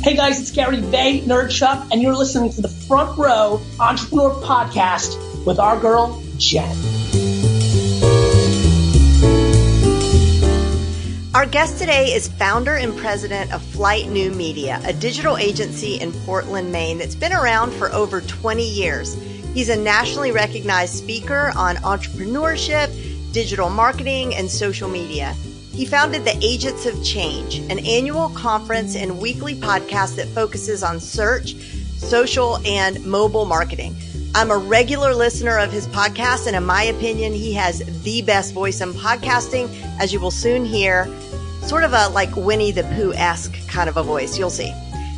Hey guys, it's Gary Vaynerchuk, and you're listening to the Front Row Entrepreneur Podcast with our girl, Jen. Our guest today is founder and president of Flight New Media, a digital agency in Portland, Maine that's been around for over 20 years. He's a nationally recognized speaker on entrepreneurship, digital marketing, and social media. He founded the Agents of Change, an annual conference and weekly podcast that focuses on search, social, and mobile marketing. I'm a regular listener of his podcast, and in my opinion, he has the best voice in podcasting, as you will soon hear. Sort of a like Winnie the Pooh-esque kind of a voice. You'll see.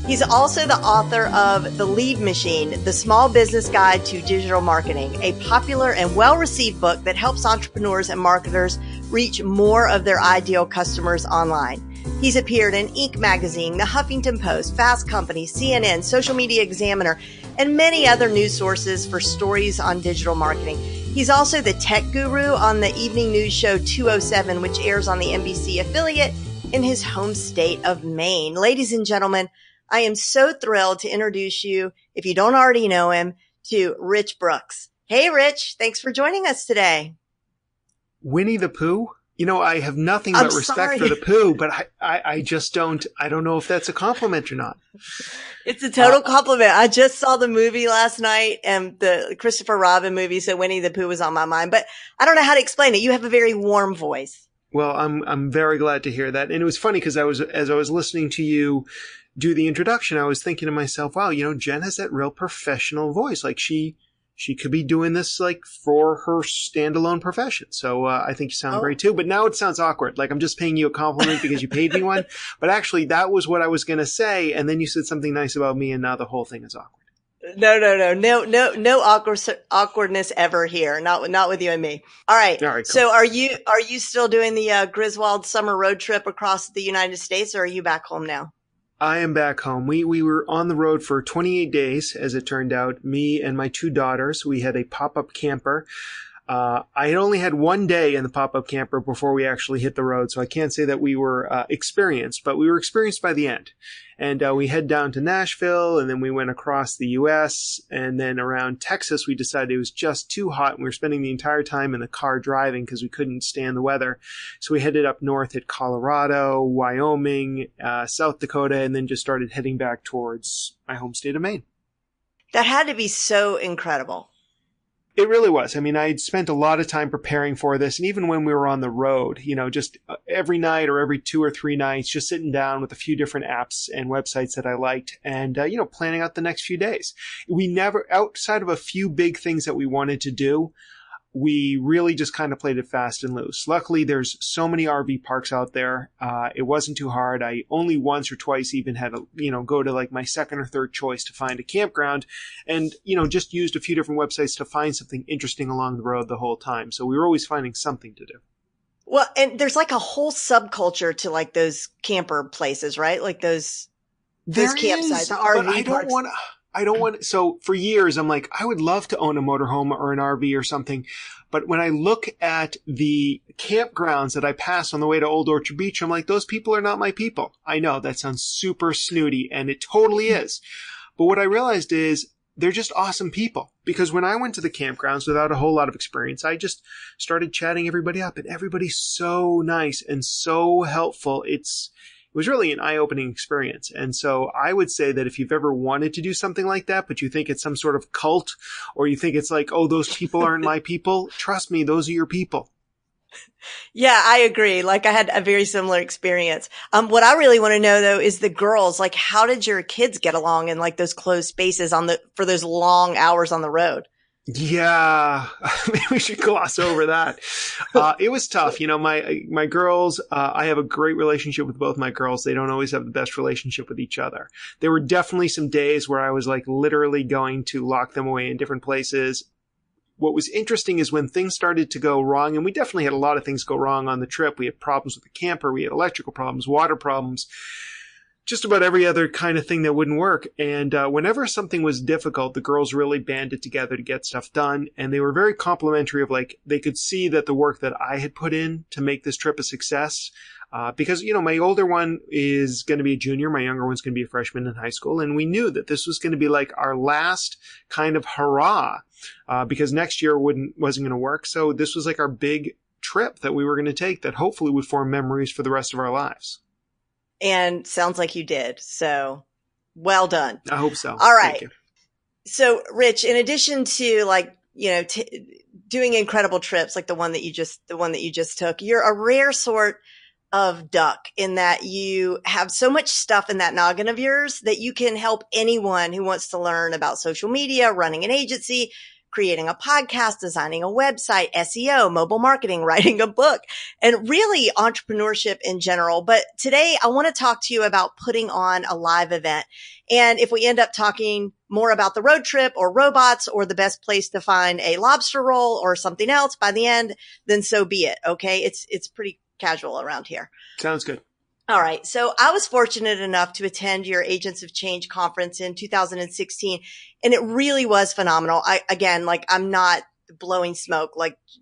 He's also the author of The Lead Machine, The Small Business Guide to Digital Marketing, a popular and well-received book that helps entrepreneurs and marketers reach more of their ideal customers online. He's appeared in Inc. magazine, The Huffington Post, Fast Company, CNN, Social Media Examiner, and many other news sources for stories on digital marketing. He's also the tech guru on the evening news show 207, which airs on the NBC affiliate in his home state of Maine. Ladies and gentlemen, I am so thrilled to introduce you, if you don't already know him, to Rich Brooks. Hey, Rich, thanks for joining us today. Winnie the Pooh? You know, I have nothing but respect for the Pooh, but I just don't know if that's a compliment or not. It's a total compliment. I just saw the movie last night, and the Christopher Robin movie, so Winnie the Pooh was on my mind, but I don't know how to explain it. You have a very warm voice. Well, I'm very glad to hear that. And it was funny because as I was listening to you do the introduction, I was thinking to myself, wow, you know, Jen has that real professional voice. Like she could be doing this like for her standalone profession. So I think you sound great too. But now it sounds awkward. Like I'm just paying you a compliment because you paid me one. But actually, that was what I was going to say. And then you said something nice about me, and now the whole thing is awkward. No awkwardness ever here. Not with you and me. All right. Cool. So are you still doing the Griswold summer road trip across the United States, or are you back home now? I am back home. We were on the road for 28 days, as it turned out. Me and my two daughters, we had a pop-up camper. I had only had one day in the pop-up camper before we actually hit the road, so I can't say that we were experienced, but we were experienced by the end. And we head down to Nashville, and then we went across the U.S., and then around Texas, we decided it was just too hot, and we were spending the entire time in the car driving because we couldn't stand the weather. So we headed up north at Colorado, Wyoming, South Dakota, and then just started heading back towards my home state of Maine. That had to be so incredible. It really was. I mean, I had spent a lot of time preparing for this. And even when we were on the road, you know, just every night or every 2 or 3 nights, just sitting down with a few different apps and websites that I liked and, you know, planning out the next few days. We never, outside of a few big things that we wanted to do, we really just kind of played it fast and loose. Luckily, there's so many RV parks out there. It wasn't too hard. I only once or twice even had to, you know, go to like my second or third choice to find a campground and, you know, just used a few different websites to find something interesting along the road the whole time. So we were always finding something to do. Well, and there's like a whole subculture to like those camper places, right? Like those campsites, the RV parks. So for years, I'm like, I would love to own a motorhome or an RV or something. But when I look at the campgrounds that I pass on the way to Old Orchard Beach, I'm like, those people are not my people. I know that sounds super snooty, and it totally is. But what I realized is they're just awesome people. Because when I went to the campgrounds without a whole lot of experience, I just started chatting everybody up, and everybody's so nice and so helpful. It was really an eye-opening experience. And so I would say that if you've ever wanted to do something like that, but you think it's some sort of cult, or you think it's like, oh, those people aren't my people, trust me, those are your people. Yeah, I agree. Like I had a very similar experience. What I really want to know though is the girls, like how did your kids get along in like those closed spaces for those long hours on the road? Yeah, maybe we should gloss over that. It was tough. You know, my girls, I have a great relationship with both my girls. They don't always have the best relationship with each other. There were definitely some days where I was like literally going to lock them away in different places. What was interesting is when things started to go wrong, and we definitely had a lot of things go wrong on the trip. We had problems with the camper. We had electrical problems, water problems. Just about every other kind of thing that wouldn't work. And whenever something was difficult, the girls really banded together to get stuff done. And they were very complimentary of like, they could see that the work that I had put in to make this trip a success, Because, my older one is going to be a junior. My younger one's going to be a freshman in high school. And we knew that this was going to be like our last kind of hurrah, because next year wasn't going to work. So this was like our big trip that we were going to take that hopefully would form memories for the rest of our lives. And sounds like you did. So well done. I hope so. All right. Thank you. So Rich, in addition to doing incredible trips like the one that you just took, you're a rare sort of duck in that you have so much stuff in that noggin of yours that you can help anyone who wants to learn about social media, running an agency, creating a podcast, designing a website, SEO, mobile marketing, writing a book, and really entrepreneurship in general. But today I want to talk to you about putting on a live event. And if we end up talking more about the road trip or robots or the best place to find a lobster roll or something else by the end, then so be it. Okay. It's pretty casual around here. Sounds good. All right. So I was fortunate enough to attend your Agents of Change conference in 2016, and it really was phenomenal. I'm not blowing smoke,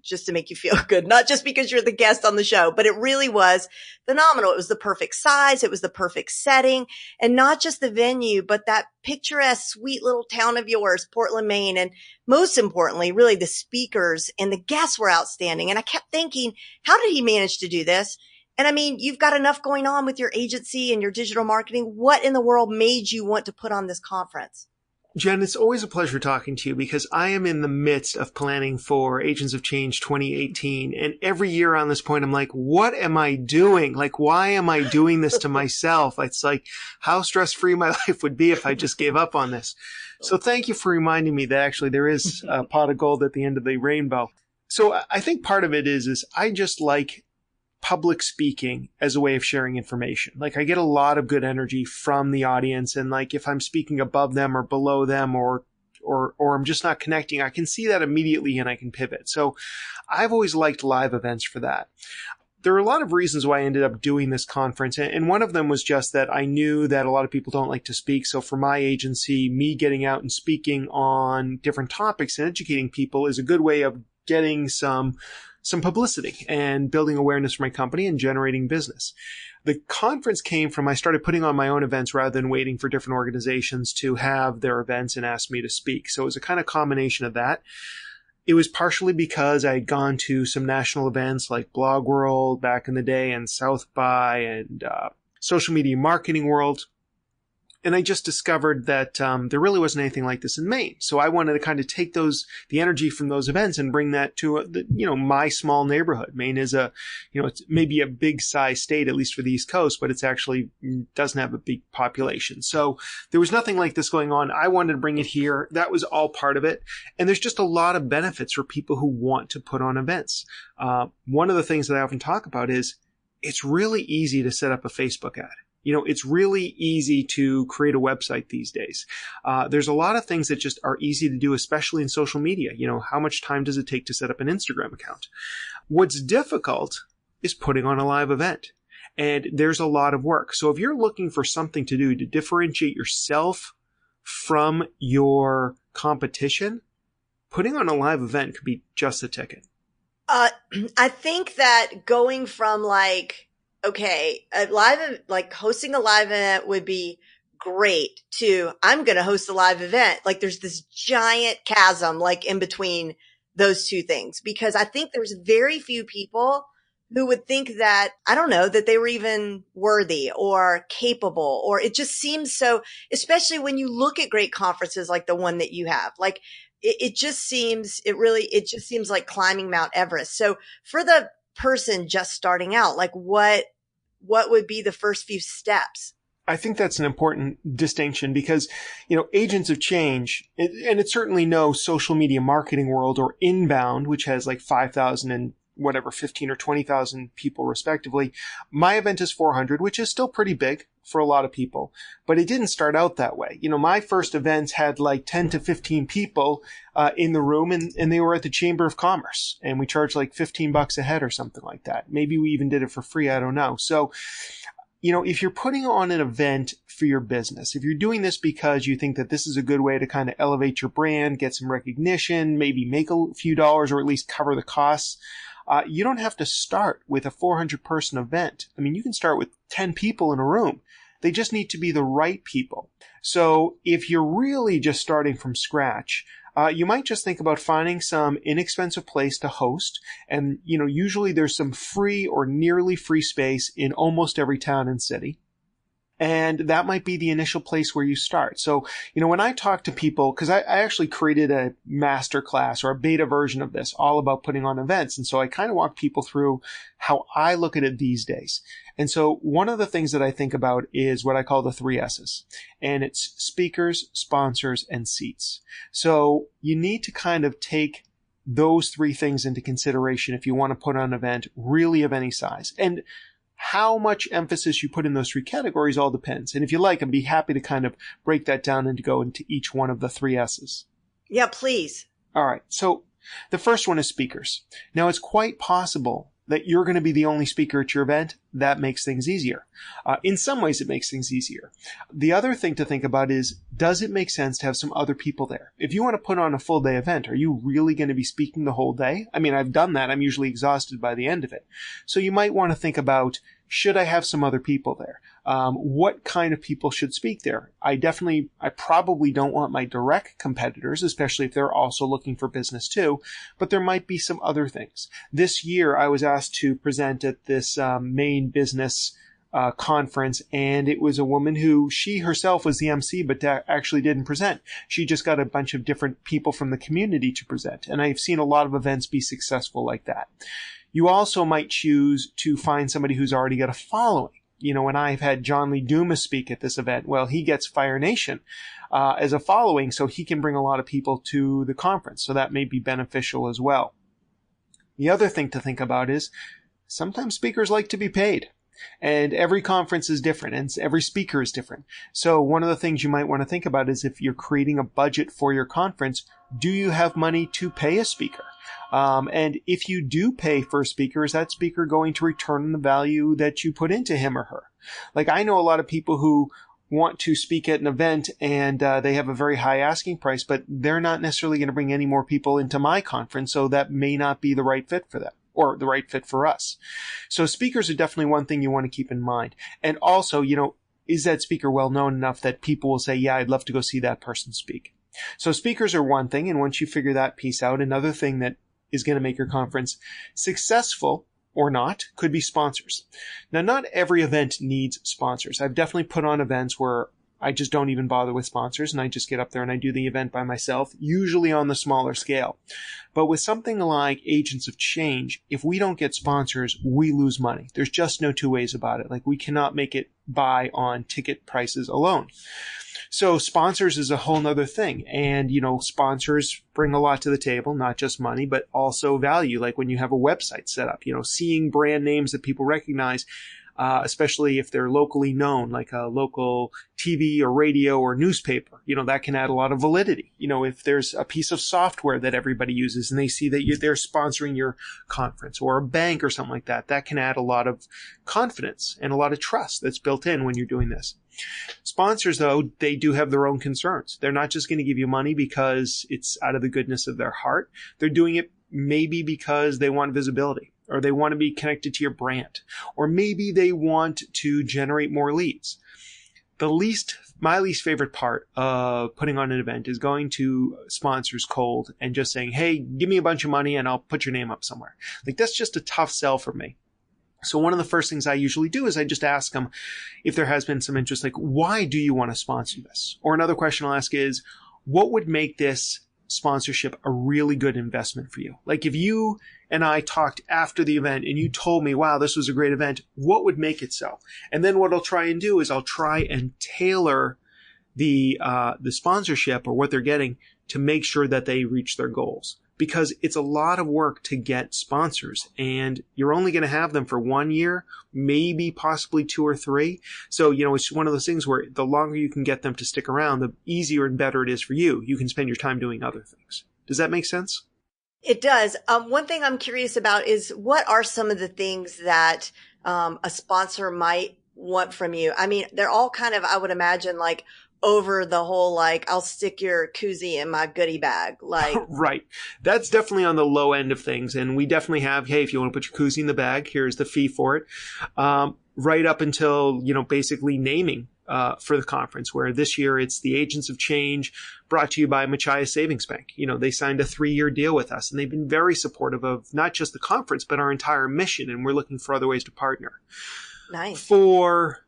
just to make you feel good, not just because you're the guest on the show, but it really was phenomenal. It was the perfect size. It was the perfect setting, and not just the venue, but that picturesque, sweet little town of yours, Portland, Maine. And most importantly, really the speakers and the guests were outstanding. And I kept thinking, how did he manage to do this? And I mean, you've got enough going on with your agency and your digital marketing. What in the world made you want to put on this conference? Jen, it's always a pleasure talking to you because I am in the midst of planning for Agents of Change 2018. And every year on this point, I'm like, what am I doing? Why am I doing this to myself? It's like how stress-free my life would be if I just gave up on this. So thank you for reminding me that actually there is a pot of gold at the end of the rainbow. So I think part of it is I just like public speaking as a way of sharing information. I get a lot of good energy from the audience, and if I'm speaking above them or below them or I'm just not connecting, I can see that immediately and I can pivot. So I've always liked live events for that. There are a lot of reasons why I ended up doing this conference, and one of them was just that I knew that a lot of people don't like to speak. So for my agency, me getting out and speaking on different topics and educating people is a good way of getting some publicity and building awareness for my company and generating business. The conference came from I started putting on my own events rather than waiting for different organizations to have their events and ask me to speak. So it was a kind of combination of that. It was partially because I had gone to some national events like Blog World back in the day and South by and Social Media Marketing World. And I just discovered that there really wasn't anything like this in Maine. So I wanted to kind of take the energy from those events and bring that to my small neighborhood. Maine is it's maybe a big size state, at least for the East Coast, but it's actually doesn't have a big population. So there was nothing like this going on. I wanted to bring it here. That was all part of it. And there's just a lot of benefits for people who want to put on events. One of the things that I often talk about is it's really easy to set up a Facebook ad. It's really easy to create a website these days. There's a lot of things that just are easy to do, especially in social media. How much time does it take to set up an Instagram account? What's difficult is putting on a live event. And there's a lot of work. So if you're looking for something to do to differentiate yourself from your competition, putting on a live event could be just the ticket. I think that going from hosting a live event would be great to I'm going to host a live event. There's this giant chasm in between those two things, because I think there's very few people who would think that, I don't know, that they were even worthy or capable, or it just seems so, especially when you look at great conferences like the one that you have, it just seems like climbing Mount Everest. So for the person just starting out, what would be the first few steps? I think that's an important distinction because, Agents of Change, and it's certainly no Social Media Marketing World or Inbound, which has 5,000 and 15 or 20,000 people respectively. My event is 400, which is still pretty big for a lot of people, but it didn't start out that way. My first events had 10 to 15 people in the room, and they were at the Chamber of Commerce, and we charged $15 a head or something like that. Maybe we even did it for free. I don't know. So, if you're putting on an event for your business, if you're doing this because you think that this is a good way to kind of elevate your brand, get some recognition, maybe make a few dollars or at least cover the costs, You don't have to start with a 400-person event. I mean, you can start with 10 people in a room. They just need to be the right people. So if you're really just starting from scratch, you might just think about finding some inexpensive place to host. And, usually there's some free or nearly free space in almost every town and city. And that might be the initial place where you start. So, when I talk to people, because I actually created a master class or a beta version of this all about putting on events. And so I kind of walk people through how I look at it these days. And so one of the things that I think about is what I call the 3 S's. And it's speakers, sponsors, and seats. So you need to kind of take those 3 things into consideration if you want to put on an event really of any size. And how much emphasis you put in those 3 categories all depends. And if you like, I'd be happy to kind of break that down and to go into each one of the 3 S's. Yeah, please. All right. So the first one is speakers. Now, it's quite possible that you're going to be the only speaker at your event. That makes things easier. In some ways, it makes things easier. The other thing to think about is, does it make sense to have some other people there? If you want to put on a full day event, are you really going to be speaking the whole day? I mean, I've done that. I'm usually exhausted by the end of it. So you might want to think about, should I have some other people there? What kind of people should speak there? I probably don't want my direct competitors, especially if they're also looking for business too, but there might be some other things. This year, I was asked to present at this main business conference, and it was a woman who, she herself was the MC, but actually didn't present. She just got a bunch of different people from the community to present, and I've seen a lot of events be successful like that. You also might choose to find somebody who's already got a following. When I've had John Lee Dumas speak at this event, well, he gets Fire Nation as a following, so he can bring a lot of people to the conference. So that may be beneficial as well. The other thing to think about is sometimes speakers like to be paid. And every conference is different, and every speaker is different. So one of the things you might want to think about is, if you're creating a budget for your conference, do you have money to pay a speaker? And if you do pay for a speaker, is that speaker going to return the value that you put into him or her? Like, I know a lot of people who want to speak at an event and they have a very high asking price, but they're not necessarily going to bring any more people into my conference, so that may not be the right fit for them, or the right fit for us. So speakers are definitely one thing you want to keep in mind. And also, is that speaker well known enough that people will say, yeah, I'd love to go see that person speak? So speakers are one thing, and once you figure that piece out, another thing that is going to make your conference successful or not could be sponsors. Now, not every event needs sponsors. I've definitely put on events where I just don't even bother with sponsors, and I just get up there and I do the event by myself, usually on the smaller scale. But with something like Agents of Change, if we don't get sponsors, we lose money. There's just no 2 ways about it. Like, we cannot make it buy on ticket prices alone. So sponsors is a whole nother thing. And, sponsors bring a lot to the table, not just money, but also value. Like when you have a website set up, seeing brand names that people recognize, especially if they're locally known, like a local TV or radio or newspaper, that can add a lot of validity. If there's a piece of software that everybody uses and they see that they're sponsoring your conference, or a bank or something like that, that can add a lot of confidence and a lot of trust that's built in when you're doing this. Sponsors, though, they do have their own concerns. They're not just going to give you money because it's out of the goodness of their heart. They're doing it maybe because they want visibility, or they want to be connected to your brand, or maybe they want to generate more leads. My least favorite part of putting on an event is going to sponsors cold and just saying, hey, give me a bunch of money and I'll put your name up somewhere. Like, that's just a tough sell for me. So one of the first things I usually do is I just ask them if there has been some interest, like, why do you want to sponsor this? Or another question I'll ask is, what would make this sponsorship a really good investment for you? Like, if you and I talked after the event and you told me, wow, this was a great event, what would make it so? And then what I'll try and do is I'll try and tailor the sponsorship or what they're getting to make sure that they reach their goals. Because it's a lot of work to get sponsors, and you're only going to have them for 1 year, maybe possibly 2 or 3. So, it's one of those things where the longer you can get them to stick around, the easier and better it is for you. You can spend your time doing other things. Does that make sense? It does. One thing I'm curious about is, what are some of the things that a sponsor might want from you? I mean, they're all kind of, I would imagine, like over the whole, like, I'll stick your koozie in my goodie bag. Like, Right. That's definitely on the low end of things. And we definitely have, hey, if you want to put your koozie in the bag, here's the fee for it. Right up until, basically naming for the conference, where this year it's the Agents of Change, brought to you by Machias Savings Bank. They signed a 3-year deal with us, and they've been very supportive of not just the conference, but our entire mission. And we're looking for other ways to partner. nice. For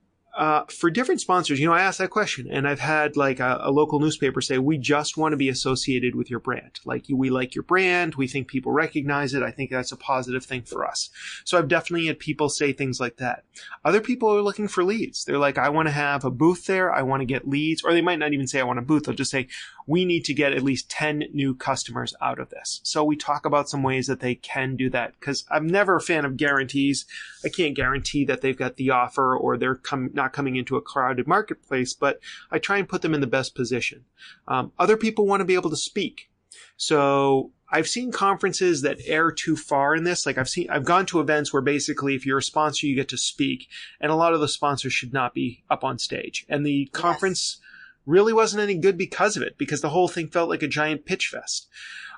different sponsors, I asked that question, and I've had like a local newspaper say, we just want to be associated with your brand. Like, we like your brand. We think people recognize it. I think that's a positive thing for us. So I've definitely had people say things like that. Other people are looking for leads. They're like, I want to have a booth there. I want to get leads. Or they might not even say I want a booth. They'll just say, we need to get at least 10 new customers out of this. So we talk about some ways that they can do that, because I'm never a fan of guarantees. I can't guarantee that they've got the offer or they're not coming into a crowded marketplace, but I try and put them in the best position. Other people want to be able to speak. So I've seen conferences that err too far in this. Like, I've gone to events where basically if you're a sponsor, you get to speak, and a lot of the sponsors should not be up on stage. And the conference really wasn't any good because of it, because the whole thing felt like a giant pitch fest.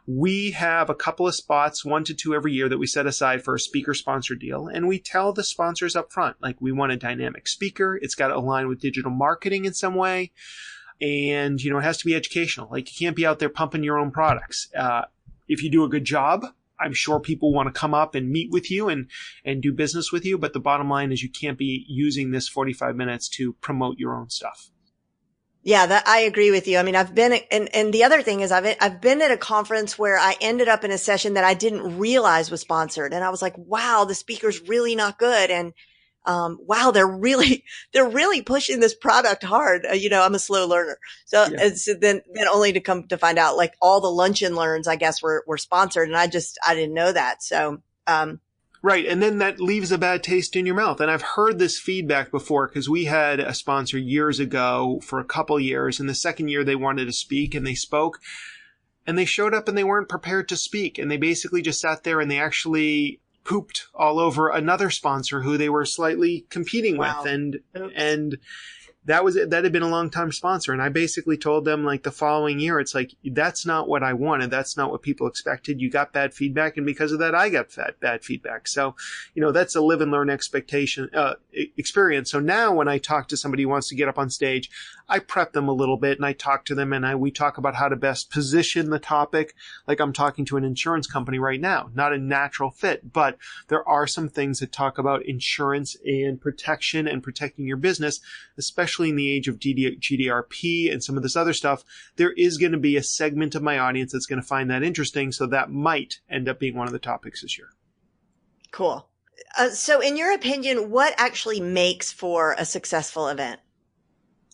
We have a couple of spots, 1 to 2 every year, that we set aside for a speaker sponsor deal. And we tell the sponsors up front, like, we want a dynamic speaker. It's got to align with digital marketing in some way. And, it has to be educational. Like, you can't be out there pumping your own products. If you do a good job, I'm sure people want to come up and meet with you and do business with you. But the bottom line is you can't be using this 45 minutes to promote your own stuff. Yeah, that I agree with you. I mean, I've been, and the other thing is I've been at a conference where I ended up in a session that I didn't realize was sponsored. And I was like, wow, the speaker's really not good. And, wow, they're really pushing this product hard. I'm a slow learner. So, so then only to come to find out, like, all the lunch and learns, I guess, were sponsored. And I didn't know that. So, right. And then that leaves a bad taste in your mouth. And I've heard this feedback before, because we had a sponsor years ago for a couple years. And the second year they wanted to speak, and they spoke, and they showed up and they weren't prepared to speak. And they basically just sat there and they actually pooped all over another sponsor who they were slightly competing with. And that had been a long time sponsor. And I basically told them, like, the following year, it's like, that's not what I wanted. That's not what people expected. You got bad feedback. And because of that, I got bad feedback. So, that's a live and learn experience. So now when I talk to somebody who wants to get up on stage, I prep them a little bit and I talk to them and we talk about how to best position the topic. Like, I'm talking to an insurance company right now, not a natural fit, but there are some things that talk about insurance and protection and protecting your business, especially in the age of GDRP and some of this other stuff. There is going to be a segment of my audience that's going to find that interesting. So that might end up being one of the topics this year. Cool. So in your opinion, what actually makes for a successful event?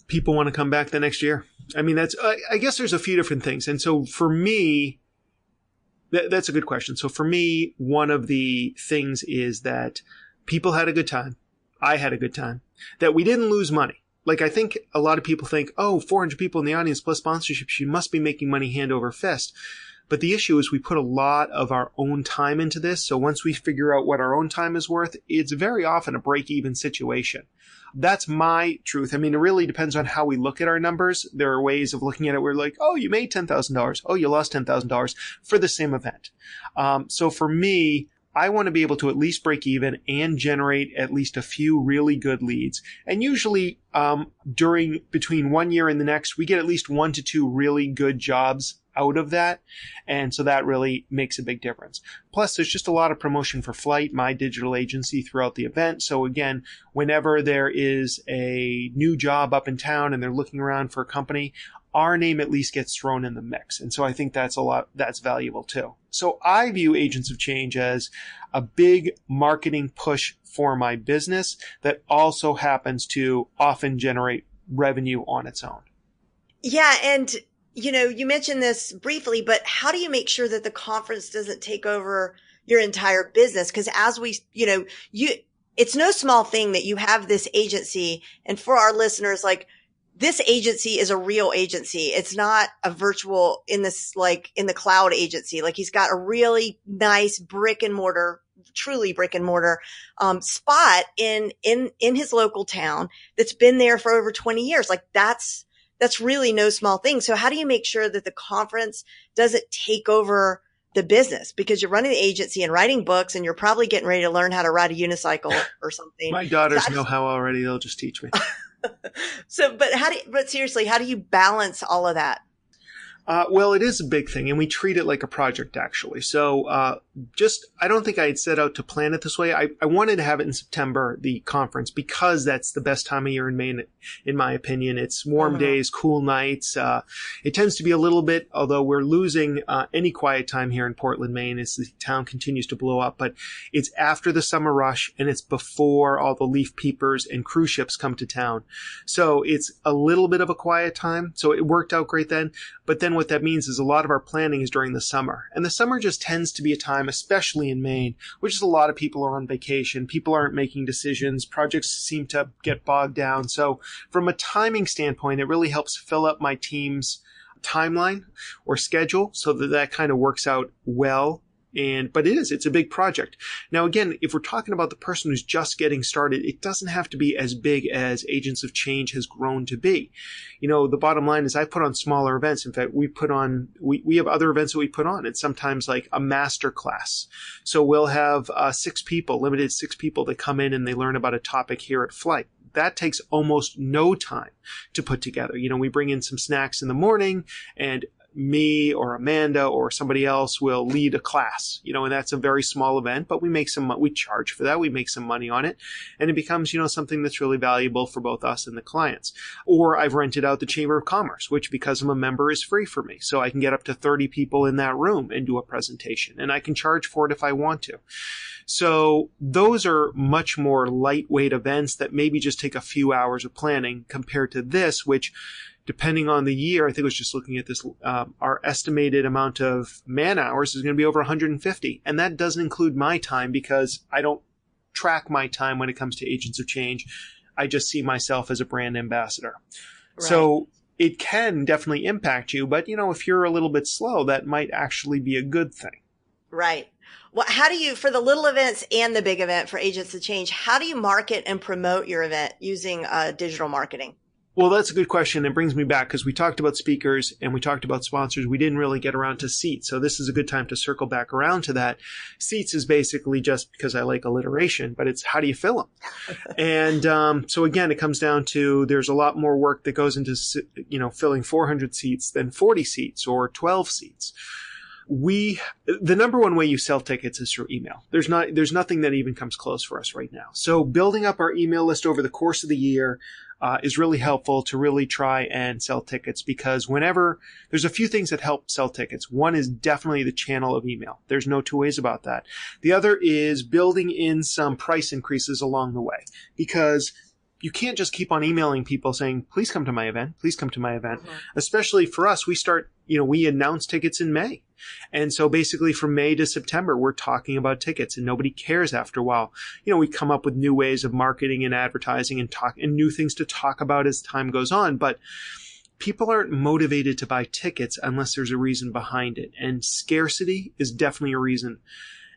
People want to come back the next year. I mean, I guess there's a few different things. And so for me, that's a good question. So for me, one of the things is that people had a good time. I had a good time. That we didn't lose money. Like, I think a lot of people think, 400 people in the audience plus sponsorships, you must be making money hand over fist. But the issue is we put a lot of our own time into this. So once we figure out what our own time is worth, it's very often a break-even situation. That's my truth. I mean, it really depends on how we look at our numbers. There are ways of looking at it where like, you made $10,000. Oh, you lost $10,000 for the same event. So for me, I want to be able to at least break even and generate at least a few really good leads. And usually, between 1 year and the next, we get at least 1 to 2 really good jobs out of that. And so that really makes a big difference. Plus, there's just a lot of promotion for Flight, my digital agency, throughout the event. So again, whenever there is a new job up in town and they're looking around for a company, our name at least gets thrown in the mix. And so I think that's valuable too. So I view Agents of Change as a big marketing push for my business that also happens to often generate revenue on its own. Yeah. And you mentioned this briefly, but how do you make sure that the conference doesn't take over your entire business? Because as it's no small thing that you have this agency. And for our listeners, like, this agency is a real agency. It's not a virtual in the cloud agency. Like, he's got a really nice truly brick and mortar, spot in his local town that's been there for over 20 years. Like, that's that's really no small thing. So how do you make sure that the conference doesn't take over the business? Because you're running the agency and writing books, and you're probably getting ready to learn how to ride a unicycle or something. My daughters know how already. They'll just teach me. But seriously, how do you balance all of that? Well, it is a big thing, and we treat it like a project, actually. So I don't think I had set out to plan it this way. I wanted to have it in September, the conference, because that's the best time of year in Maine, in my opinion. It's warm days, cool nights. It tends to be a little bit, although we're losing any quiet time here in Portland, Maine, as the town continues to blow up. But it's after the summer rush, and it's before all the leaf peepers and cruise ships come to town. So it's a little bit of a quiet time. So it worked out great then. But then what that means is a lot of our planning is during the summer. And the summer just tends to be a time, especially in Maine, which is a lot of people are on vacation. People aren't making decisions. Projects seem to get bogged down. So from a timing standpoint, it really helps fill up my team's timeline or schedule so that kind of works out well. But it's a big project. Now, again, if we're talking about the person who's just getting started, it doesn't have to be as big as Agents of Change has grown to be. The bottom line is I put on smaller events. In fact, we have other events that we put on. It's sometimes like a master class. So we'll have limited 6 people that come in and they learn about a topic here at Flight. That takes almost no time to put together. We bring in some snacks in the morning, and me or Amanda or somebody else will lead a class, and that's a very small event, but we charge for that. We make some money on it, and it becomes, something that's really valuable for both us and the clients. Or I've rented out the Chamber of Commerce, which because I'm a member is free for me. So I can get up to 30 people in that room and do a presentation, and I can charge for it if I want to. So those are much more lightweight events that maybe just take a few hours of planning compared to this, which, depending on the year, I think I was just looking at this, our estimated amount of man hours is going to be over 150. And that doesn't include my time because I don't track my time when it comes to Agents of Change. I just see myself as a brand ambassador. Right. So it can definitely impact you. But, if you're a little bit slow, that might actually be a good thing. Right. Well, how do you, for the little events and the big event for Agents of Change, how do you market and promote your event using digital marketing? Well, that's a good question. It brings me back because we talked about speakers and we talked about sponsors. We didn't really get around to seats. So this is a good time to circle back around to that. Seats is basically just because I like alliteration, but it's how do you fill them? And so again, it comes down to there's a lot more work that goes into, filling 400 seats than 40 seats or 12 seats. The number one way you sell tickets is through email. There's nothing that even comes close for us right now. So building up our email list over the course of the year is really helpful to really try and sell tickets, because there's a few things that help sell tickets. One is definitely the channel of email. There's no two ways about that. The other is building in some price increases along the way, because you can't just keep on emailing people saying, please come to my event. Please come to my event. Mm-hmm. Especially for us, we announce tickets in May. And so basically from May to September, we're talking about tickets and nobody cares after a while. We come up with new ways of marketing and advertising and new things to talk about as time goes on. But people aren't motivated to buy tickets unless there's a reason behind it. And scarcity is definitely a reason.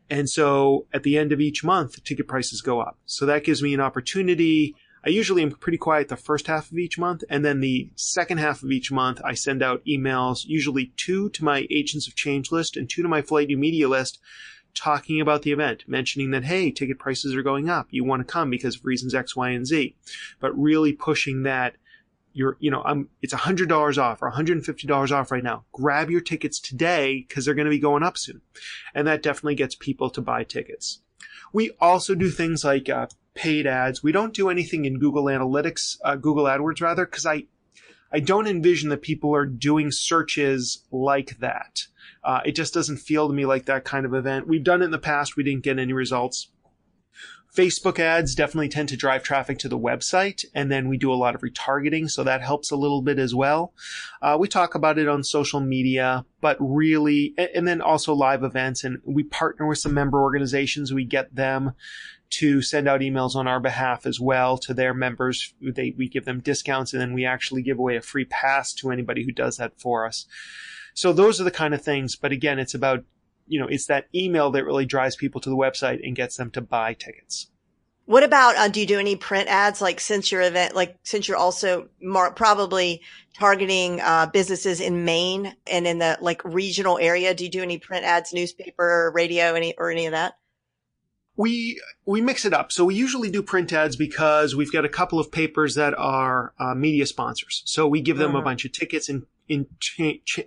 And so at the end of each month, ticket prices go up. So that gives me an opportunity. I usually am pretty quiet the first half of each month, and then the second half of each month, I send out emails, usually 2 to my Agents of Change list and 2 to my Flight New Media list, talking about the event, mentioning that, hey, ticket prices are going up. You want to come because of reasons X, Y, and Z. But really pushing that it's $100 off or $150 off right now. Grab your tickets today because they're going to be going up soon. And that definitely gets people to buy tickets. We also do things like paid ads. We don't do anything in Google Analytics, Google AdWords rather, because I don't envision that people are doing searches like that. It just doesn't feel to me like that kind of event. We've done it in the past. We didn't get any results. Facebook ads definitely tend to drive traffic to the website, and then we do a lot of retargeting, so that helps a little bit as well. We talk about it on social media, but really, and then also live events, and we partner with some member organizations. We get them to send out emails on our behalf as well to their members. We give them discounts, and then we actually give away a free pass to anybody who does that for us. So those are the kind of things, but again, it's about it's that email that really drives people to the website and gets them to buy tickets. What about, do you do any print ads? Like since your event, since you're also probably targeting, businesses in Maine and in the regional area, do you do any print ads, newspaper, radio, any of that? We mix it up. So we usually do print ads because we've got a couple of papers that are media sponsors. So we give them a bunch of tickets in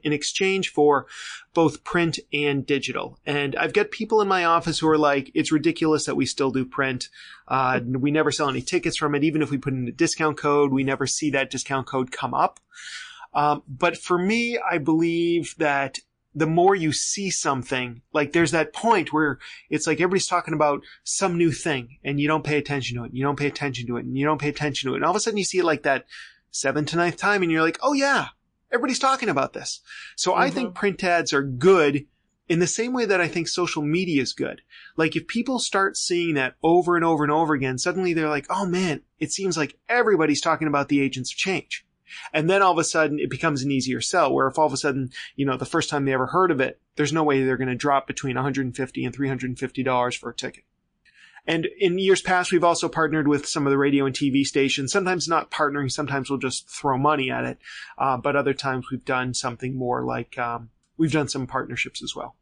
exchange for both print and digital. And I've got people in my office who are like, it's ridiculous that we still do print. We never sell any tickets from it. Even if we put in a discount code, we never see that discount code come up. But for me, I believe that the more you see something, like there's that point where it's like everybody's talking about some new thing and you don't pay attention to it, and you don't pay attention to it, and you don't pay attention to it. And all of a sudden you see it like that 7th to 9th time and you're like, oh yeah, everybody's talking about this. So I think print ads are good in the same way that I think social media is good. Like if people start seeing that over and over and over again, suddenly they're like, oh man, it seems like everybody's talking about the agents of change. And then all of a sudden it becomes an easier sell, where if all of a sudden, the first time they ever heard of it, there's no way they're going to drop between $150 and $350 for a ticket. And in years past, we've also partnered with some of the radio and TV stations, sometimes not partnering, sometimes we'll just throw money at it. But other times we've done something more like, we've done some partnerships as well.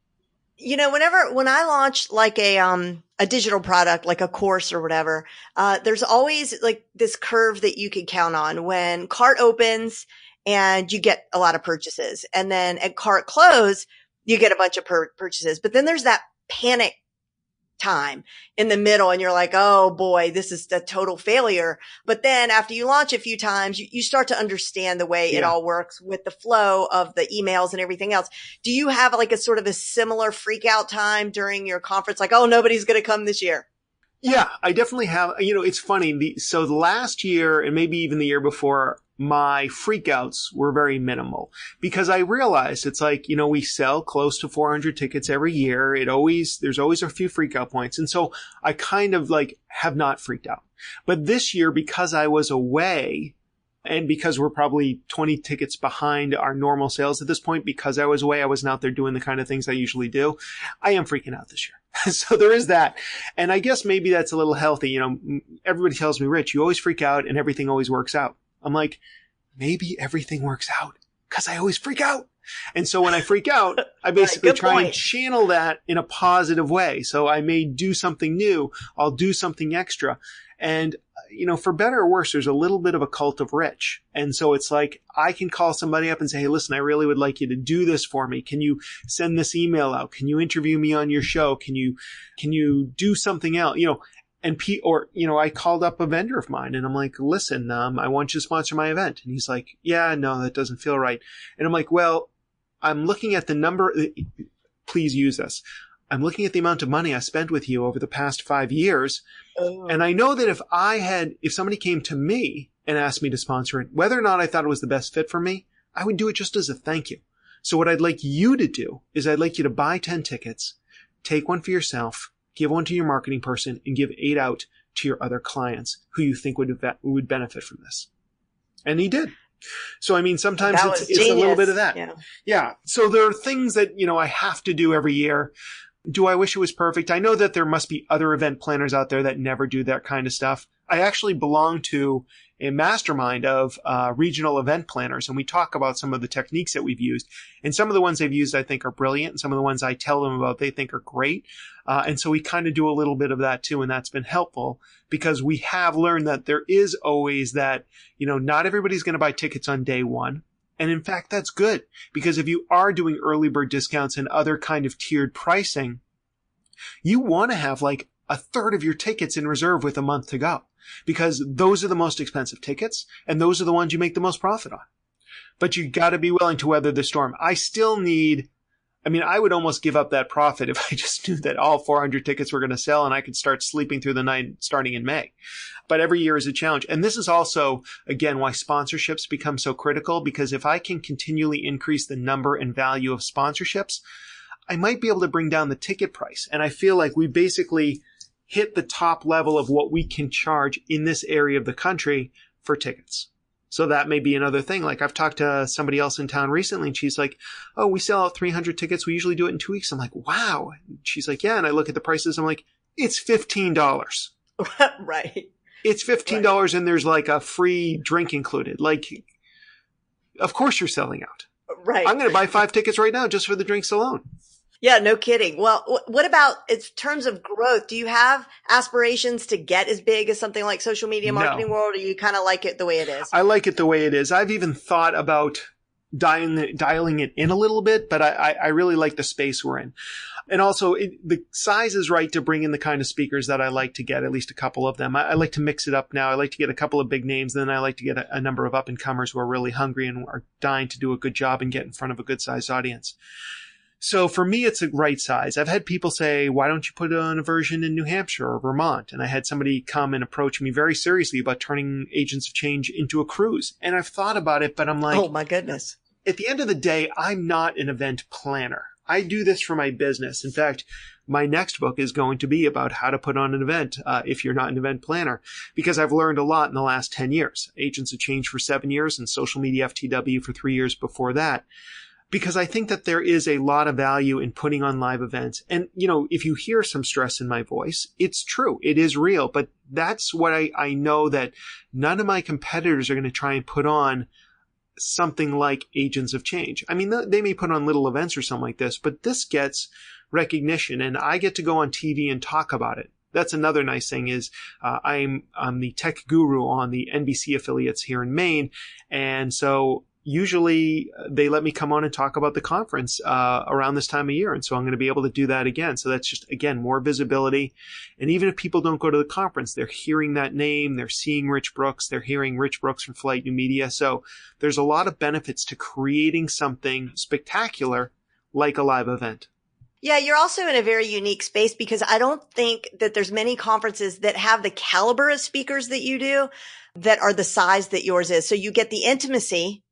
When I launch a digital product, like a course or whatever, there's always this curve that you can count on when cart opens and you get a lot of purchases. And then at cart close, you get a bunch of purchases. But then there's that panic time in the middle and you're like, oh boy, this is a total failure. But then after you launch a few times, you start to understand the way it all works with the flow of the emails and everything else. Do you have a sort of a similar freak out time during your conference? Like, oh, nobody's going to come this year. Yeah, I definitely have. It's funny. So the last year and maybe even the year before, my freakouts were very minimal because I realized it's like, we sell close to 400 tickets every year. There's always a few freakout points. And so I kind of have not freaked out. But this year, because I was away and because we're probably 20 tickets behind our normal sales at this point, because I was away, I wasn't out there doing the kind of things I usually do. I am freaking out this year. So there is that. And I guess maybe that's a little healthy. Everybody tells me, Rich, you always freak out and everything always works out. I'm like, maybe everything works out because I always freak out. And so when I freak out, I basically try and channel that in a positive way. So I may do something new. I'll do something extra. And, for better or worse, there's a little bit of a cult of Rich. And so it's like, I can call somebody up and say, hey, listen, I really would like you to do this for me. Can you send this email out? Can you interview me on your show? Can you do something else? I called up a vendor of mine and I'm like, listen, I want you to sponsor my event. And he's like, yeah, no, that doesn't feel right. And I'm like, well, I'm looking at the number. Please use this. I'm looking at the amount of money I spent with you over the past 5 years. And I know that if somebody came to me and asked me to sponsor it, whether or not I thought it was the best fit for me, I would do it just as a thank you. So what I'd like you to do is I'd like you to buy 10 tickets, take one for yourself, give one to your marketing person, and give 8 out to your other clients who you think would benefit from this. And he did. So, sometimes it's a little bit of that. Yeah. So there are things that, I have to do every year. Do I wish it was perfect? I know that there must be other event planners out there that never do that kind of stuff. I actually belong to a mastermind of regional event planners, and we talk about some of the techniques that we've used. And some of the ones they've used I think are brilliant, and some of the ones I tell them about they think are great. And so we kind of do a little bit of that too, and that's been helpful because we have learned that there is always that, not everybody's going to buy tickets on day one. And in fact, that's good because if you are doing early bird discounts and other kind of tiered pricing, you want to have a third of your tickets in reserve with a month to go because those are the most expensive tickets and those are the ones you make the most profit on. But you got to be willing to weather the storm. I would almost give up that profit if I just knew that all 400 tickets were going to sell and I could start sleeping through the night starting in May. But every year is a challenge. And this is also, again, why sponsorships become so critical, because if I can continually increase the number and value of sponsorships, I might be able to bring down the ticket price. And I feel like we basically hit the top level of what we can charge in this area of the country for tickets. So that may be another thing. I've talked to somebody else in town recently and she's like, oh, we sell out 300 tickets. We usually do it in 2 weeks. I'm like, wow. And she's like, yeah. And I look at the prices. I'm like, it's $15. Right. It's $15 and there's like a free drink included. Like, of course you're selling out. Right. I'm going to buy 5 tickets right now just for the drinks alone. Yeah, no kidding. Well, what about in terms of growth? Do you have aspirations to get as big as something like Social Media Marketing World, or you kind of like it the way it is? I like it the way it is. I've even thought about dialing it in a little bit, but I really like the space we're in. And also, the size is right to bring in the kind of speakers that I like to get, at least a couple of them. I like to mix it up now. I like to get a couple of big names. Then I like to get a number of up-and-comers who are really hungry and are dying to do a good job and get in front of a good-sized audience. So for me, it's a right size. I've had people say, why don't you put on a version in New Hampshire or Vermont? And I had somebody come and approach me very seriously about turning Agents of Change into a cruise. And I've thought about it, but I'm like, oh my goodness. At the end of the day, I'm not an event planner. I do this for my business. In fact, my next book is going to be about how to put on an event if you're not an event planner, because I've learned a lot in the last 10 years. Agents of Change for 7 years and Social Media FTW for 3 years before that. Because I think that there is a lot of value in putting on live events. And, you know, if you hear some stress in my voice, it's true. It is real. But that's what I know, that none of my competitors are going to try and put on something like Agents of Change. I mean, they may put on little events or something like this, but this gets recognition and I get to go on TV and talk about it. That's another nice thing is I'm the tech guru on the NBC affiliates here in Maine. And so usually they let me come on and talk about the conference around this time of year. And so I'm going to be able to do that again. So that's just, again, more visibility. And even if people don't go to the conference, they're hearing that name. They're seeing Rich Brooks. They're hearing Rich Brooks from Flight New Media. So there's a lot of benefits to creating something spectacular like a live event. Yeah, you're also in a very unique space because I don't think that there's many conferences that have the caliber of speakers that you do that are the size that yours is. So you get the intimacy.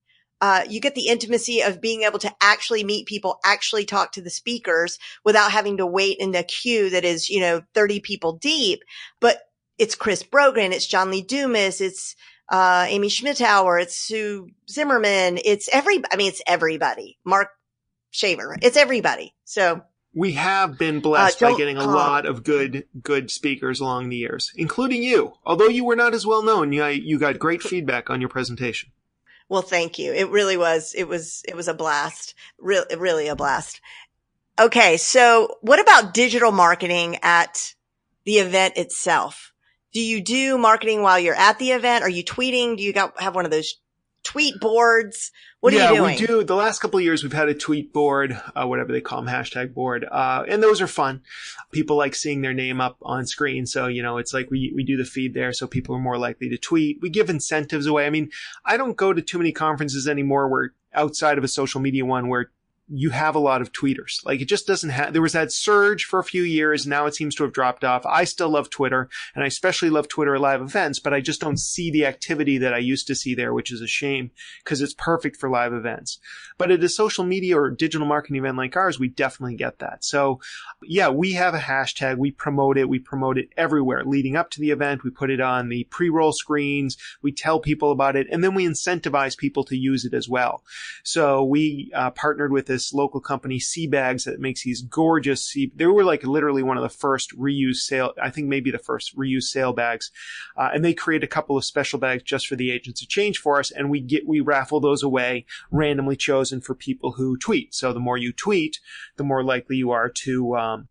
You get the intimacy of being able to actually meet people, actually talk to the speakers without having to wait in the queue that is, 30 people deep. But it's Chris Brogan, it's John Lee Dumas, it's Amy Schmittauer, it's Sue Zimmerman, it's everybody. Mark Shaver, it's everybody. So we have been blessed by getting a lot of good speakers along the years, including you. Although you were not as well known, you got great feedback on your presentation. Well, thank you. It really was. It was a blast. Really a blast. Okay. So what about digital marketing at the event itself? Do you do marketing while you're at the event? Are you tweeting? Do you have one of those tweet boards? What are you doing? Yeah, we do. The last couple of years, we've had a tweet board, whatever they call them, hashtag board. And those are fun. People like seeing their name up on screen. So, it's like we do the feed there. So people are more likely to tweet. We give incentives away. I mean, I don't go to too many conferences anymore where outside of a social media one where you have a lot of tweeters. Like, it just doesn't have, there was that surge for a few years. Now it seems to have dropped off. I still love Twitter, and I especially love Twitter at live events, but I just don't see the activity that I used to see there, which is a shame because it's perfect for live events. But at a social media or digital marketing event like ours, we definitely get that. So yeah, we have a hashtag. We promote it. We promote it everywhere leading up to the event. We put it on the pre-roll screens. We tell people about it, and then we incentivize people to use it as well. So we partnered with this local company, Seabags, that makes these gorgeous they were like literally one of the first reused sale, I think maybe the first reused sale bags. And they create a couple of special bags just for the Agents of Change for us. And we raffle those away, randomly chosen for people who tweet. So the more you tweet, the more likely you are to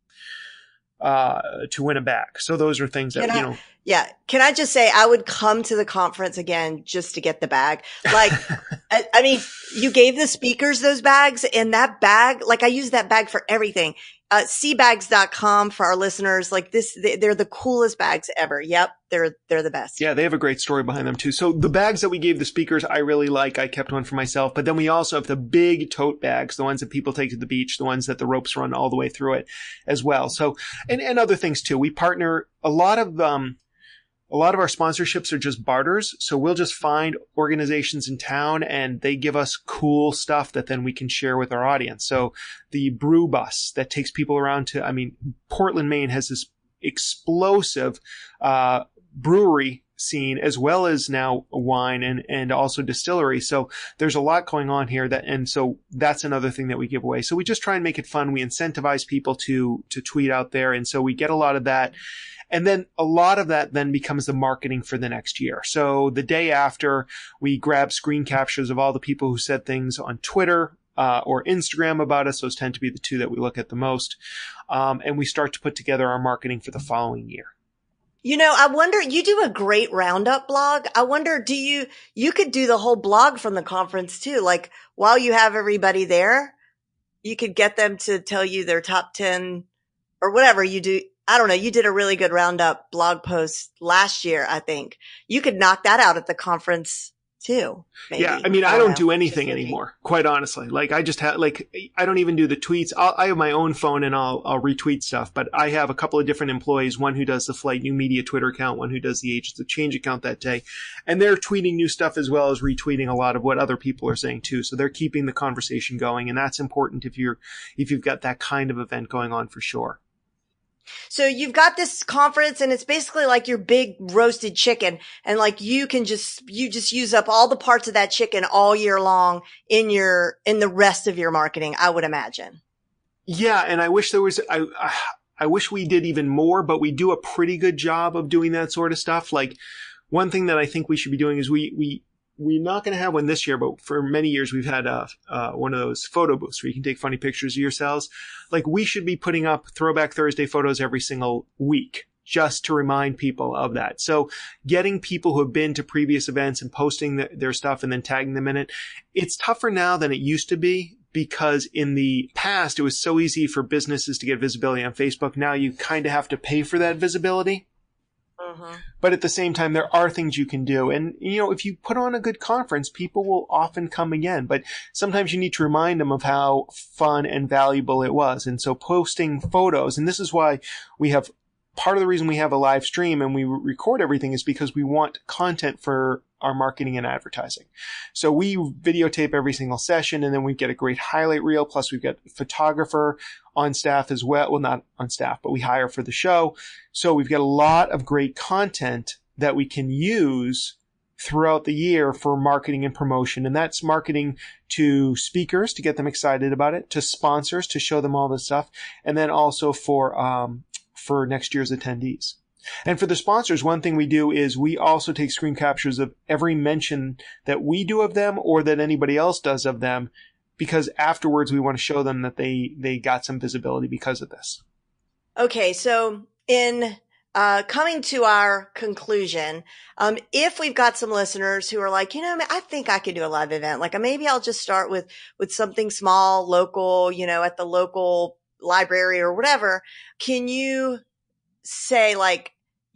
win a bag. So those are things that, Yeah. Can I just say I would come to the conference again just to get the bag? Like, I mean, you gave the speakers those bags, and that bag, like, I use that bag for everything. Seabags.com for our listeners. Like they're the coolest bags ever. Yep. They're the best. Yeah. They have a great story behind them too. So the bags that we gave the speakers, I really like. I kept one for myself, but then we also have the big tote bags, the ones that people take to the beach, the ones that the ropes run all the way through it as well. So, and other things too. We partner a lot of our sponsorships are just barters. So we'll just find organizations in town and they give us cool stuff that then we can share with our audience. So the brew bus that takes people around Portland, Maine has this explosive, brewery scene as well as now wine and also distillery. So there's a lot going on here and so that's another thing that we give away. So we just try and make it fun. We incentivize people to tweet out there. And so we get a lot of that. And then a lot of that then becomes the marketing for the next year. So the day after, we grab screen captures of all the people who said things on Twitter, or Instagram about us. Those tend to be the two that we look at the most. And we start to put together our marketing for the following year. I wonder, you do a great roundup blog. I wonder, you could do the whole blog from the conference too. Like while you have everybody there, you could get them to tell you their top 10 or whatever you do. I don't know. You did a really good roundup blog post last year, I think. You could knock that out at the conference too. Maybe. Yeah. I mean, I don't do anything anymore, quite honestly. Like I just have, I don't even do the tweets. I have my own phone and I'll retweet stuff, but I have a couple of different employees, one who does the Flight New Media Twitter account, one who does the Agents of Change account that day. And they're tweeting new stuff as well as retweeting a lot of what other people are saying too. So they're keeping the conversation going. And that's important if you've got that kind of event going on for sure. So you've got this conference and it's basically like your big roasted chicken, and like you just use up all the parts of that chicken all year long in the rest of your marketing, I would imagine. Yeah. And I wish I wish we did even more, but we do a pretty good job of doing that sort of stuff. Like one thing that I think we should be doing is we're not going to have one this year, but for many years we've had one of those photo booths where you can take funny pictures of yourselves. Like we should be putting up Throwback Thursday photos every single week just to remind people of that. So getting people who have been to previous events and posting their stuff and then tagging them in it, it's tougher now than it used to be, because in the past it was so easy for businesses to get visibility on Facebook. Now you kind of have to pay for that visibility. But at the same time, there are things you can do. And, if you put on a good conference, people will often come again. But sometimes you need to remind them of how fun and valuable it was. And so posting photos, and this is why part of the reason we have a live stream and we record everything is because we want content for our marketing and advertising. So we videotape every single session, and then we get a great highlight reel. Plus we've got a photographer on staff as well. Well, not on staff, but we hire for the show. So we've got a lot of great content that we can use throughout the year for marketing and promotion. And that's marketing to speakers to get them excited about it, to sponsors to show them all this stuff, and then also for next year's attendees. And for the sponsors, one thing we do is we also take screen captures of every mention that we do of them or that anybody else does of them, because afterwards we want to show them that they got some visibility because of this. Okay, so in coming to our conclusion, if we've got some listeners who are like, I think I could do a live event, like maybe I'll just start with something small, local, at the local library or whatever, can you say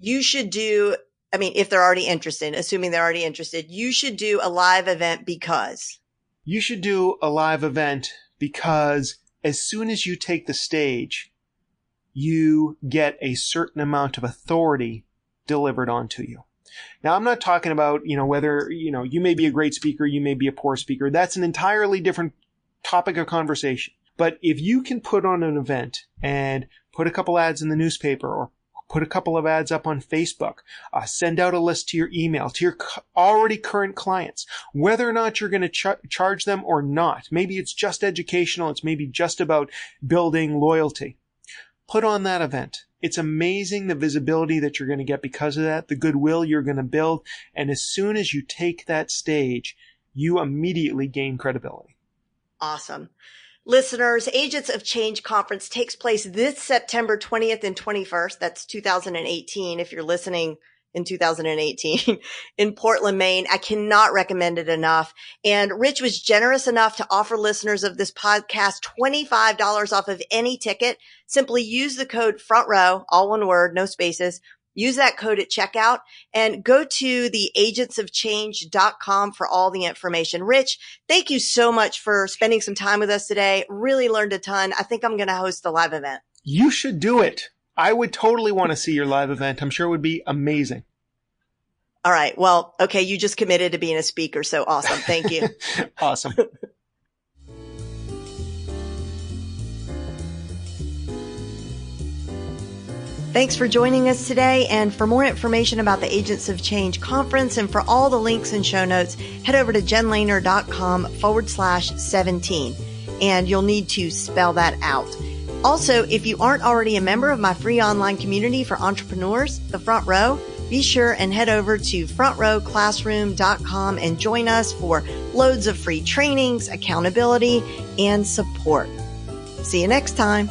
you should do, if they're already interested, assuming they're already interested, you should do a live event because? You should do a live event because as soon as you take the stage, you get a certain amount of authority delivered onto you. Now, I'm not talking about, whether, you may be a great speaker, you may be a poor speaker. That's an entirely different topic of conversation. But if you can put on an event and put a couple ads in the newspaper or put a couple of ads up on Facebook, send out a list to your email, to your already current clients, whether or not you're going to charge them or not. Maybe it's just educational. It's maybe just about building loyalty. Put on that event. It's amazing the visibility that you're going to get because of that, the goodwill you're going to build. And as soon as you take that stage, you immediately gain credibility. Awesome. Listeners, Agents of Change Conference takes place this September 20th and 21st. That's 2018. If you're listening in 2018 in Portland, Maine, I cannot recommend it enough. And Rich was generous enough to offer listeners of this podcast $25 off of any ticket. Simply use the code FRONTROW, all one word, no spaces. Use that code at checkout and go to the agentsofchange.com for all the information. Rich, thank you so much for spending some time with us today. Really learned a ton. I think I'm going to host a live event. You should do it. I would totally want to see your live event. I'm sure it would be amazing. All right. Well, okay. You just committed to being a speaker. So awesome. Thank you. Awesome. Thanks for joining us today. And for more information about the Agents of Change conference and for all the links and show notes, head over to jenlehner.com/17. And you'll need to spell that out. Also, if you aren't already a member of my free online community for entrepreneurs, The Front Row, be sure and head over to frontrowclassroom.com and join us for loads of free trainings, accountability, and support. See you next time.